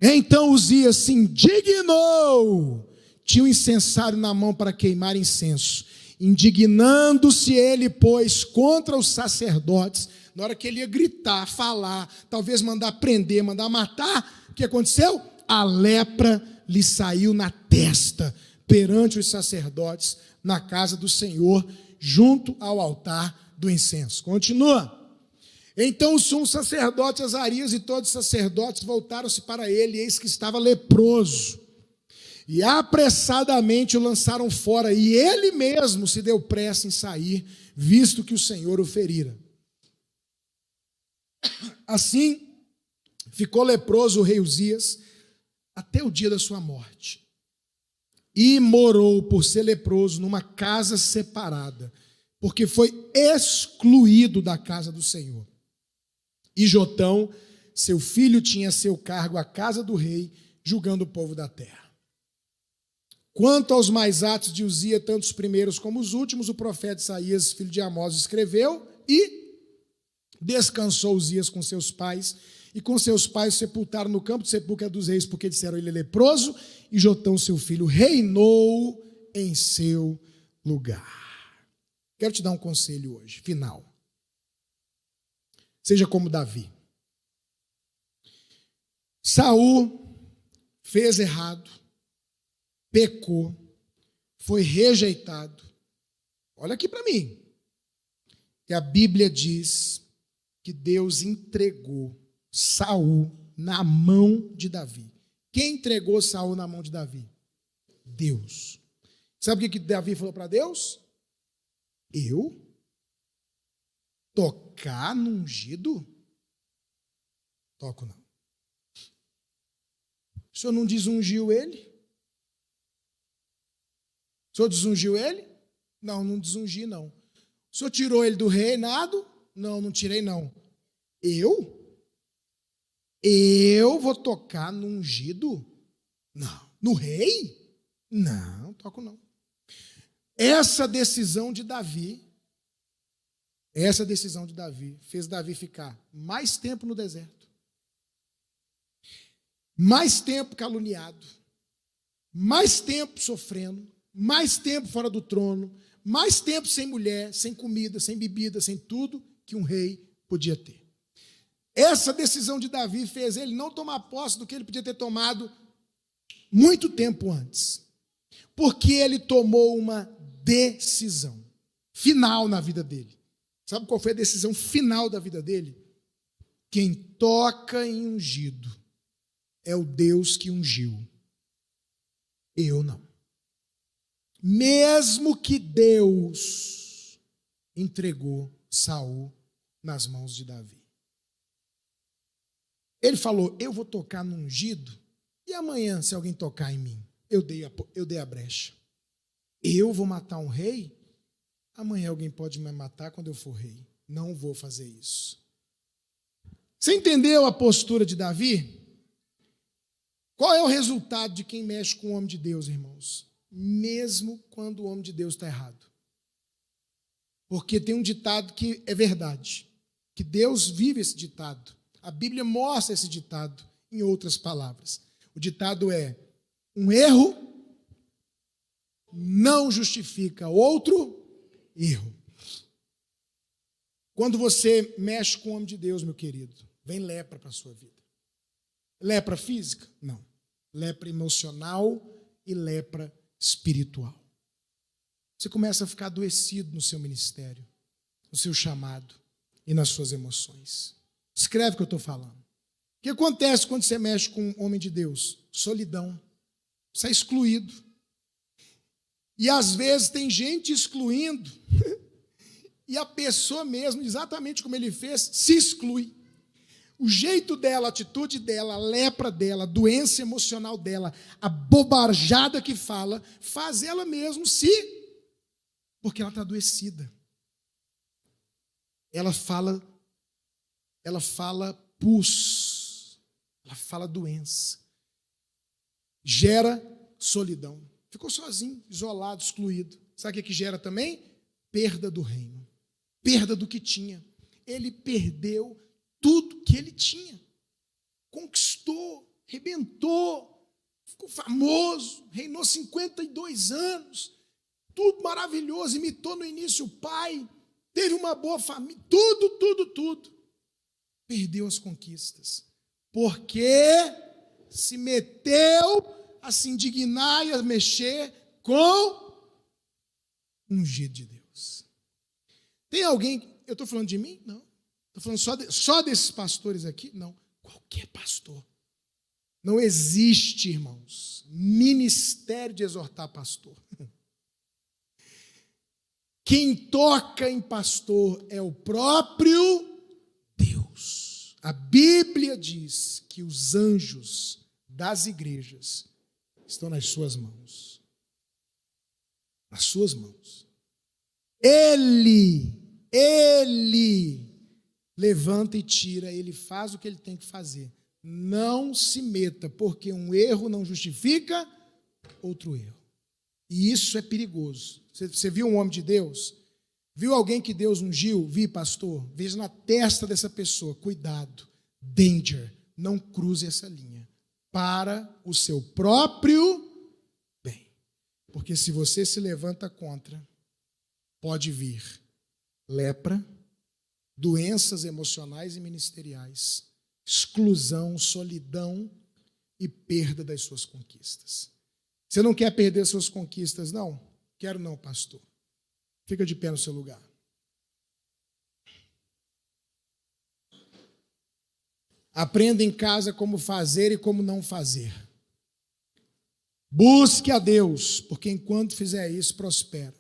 Então Uzias se indignou, tinha um incensário na mão para queimar incenso. Indignando-se ele, pois, contra os sacerdotes, na hora que ele ia gritar, falar, talvez mandar prender, mandar matar, o que aconteceu? A lepra lhe saiu na testa, perante os sacerdotes, na casa do Senhor, junto ao altar do incenso. Continua. Então o sumo sacerdote Azarias e todos os sacerdotes voltaram-se para ele, e eis que estava leproso. E apressadamente o lançaram fora, e ele mesmo se deu pressa em sair, visto que o Senhor o ferira. Assim, ficou leproso o rei Uzias até o dia da sua morte. E morou, por ser leproso, numa casa separada, porque foi excluído da casa do Senhor. E Jotão, seu filho, tinha a seu cargo a casa do rei, julgando o povo da terra. Quanto aos mais atos de Uzias, tanto os primeiros como os últimos, o profeta Isaías, filho de Amós, escreveu, e descansou Uzias com seus pais, e com seus pais sepultaram no campo de sepulcro dos reis, porque disseram: ele é leproso, e Jotão, seu filho, reinou em seu lugar. Quero te dar um conselho hoje, final. Seja como Davi. Saul fez errado, pecou, foi rejeitado. Olha aqui para mim. E a Bíblia diz que Deus entregou Saul na mão de Davi. Quem entregou Saul na mão de Davi? Deus. Sabe o que Davi falou para Deus? Eu? Tocar no ungido? Toco não. O senhor não desungiu ele? O senhor desungiu ele? Não, não desungi não. O senhor tirou ele do reinado? Não, não tirei não. Eu? Eu vou tocar no ungido? Não. No rei? Não toco não. Essa decisão de Davi fez Davi ficar mais tempo no deserto, mais tempo caluniado, mais tempo sofrendo, mais tempo fora do trono, mais tempo sem mulher, sem comida, sem bebida, sem tudo que um rei podia ter. Essa decisão de Davi fez ele não tomar posse do que ele podia ter tomado muito tempo antes, porque ele tomou uma decisão final na vida dele. Sabe qual foi a decisão final da vida dele? Quem toca em ungido é o Deus que ungiu. Eu não. Mesmo que Deus entregou Saul nas mãos de Davi. Ele falou, eu vou tocar no ungido, e amanhã, se alguém tocar em mim, eu dei a brecha. Eu vou matar um rei? Amanhã alguém pode me matar quando eu for rei. Não vou fazer isso. Você entendeu a postura de Davi? Qual é o resultado de quem mexe com o homem de Deus, irmãos? Mesmo quando o homem de Deus está errado. Porque tem um ditado que é verdade, que Deus vive esse ditado. A Bíblia mostra esse ditado em outras palavras. O ditado é, um erro não justifica outro erro. Quando você mexe com o homem de Deus, meu querido, vem lepra para a sua vida. Lepra física? Não. Lepra emocional e lepra espiritual. Você começa a ficar adoecido no seu ministério, no seu chamado e nas suas emoções. Escreve o que eu estou falando. O que acontece quando você mexe com um homem de Deus? Solidão. Você é excluído. E às vezes tem gente excluindo e a pessoa mesmo, exatamente como ele fez, se exclui. O jeito dela, a atitude dela, a lepra dela, a doença emocional dela, a bobajada que fala, faz ela mesmo porque ela está adoecida. Ela fala pus, ela fala doença, gera solidão. Ficou sozinho, isolado, excluído. Sabe o que gera também? Perda do reino, perda do que tinha. Ele perdeu tudo que ele tinha, conquistou, arrebentou, ficou famoso, reinou 52 anos, tudo maravilhoso, imitou no início o pai, teve uma boa família, tudo. Perdeu as conquistas, porque se meteu a se indignar e a mexer com o ungido de Deus. Tem alguém, eu estou falando de mim? Não. Estou falando só desses pastores aqui? Não. Qualquer pastor. Não existe, irmãos, ministério de exortar pastor. Quem toca em pastor é o próprio Deus. A Bíblia diz que os anjos das igrejas estão nas suas mãos. Nas suas mãos. Ele levanta e tira, ele faz o que ele tem que fazer. Não se meta, porque um erro não justifica outro erro. E isso é perigoso. Você viu um homem de Deus? Viu alguém que Deus ungiu? Vi, pastor? Veja na testa dessa pessoa. Cuidado. Danger. Não cruze essa linha. Para o seu próprio bem. Porque se você se levanta contra, pode vir lepra, doenças emocionais e ministeriais, exclusão, solidão e perda das suas conquistas. Você não quer perder suas conquistas, não? Quero não, pastor. Fica de pé no seu lugar. Aprenda em casa como fazer e como não fazer. Busque a Deus, porque enquanto fizer isso, prospera.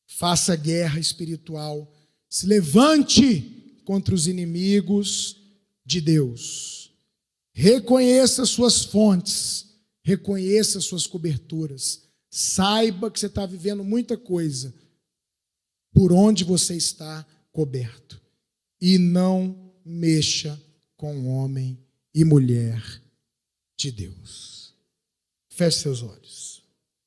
Faça guerra espiritual. Se levante contra os inimigos de Deus. Reconheça suas fontes. Reconheça suas coberturas. Saiba que você está vivendo muita coisa por onde você está coberto. E não mexa com homem e mulher de Deus. Feche seus olhos.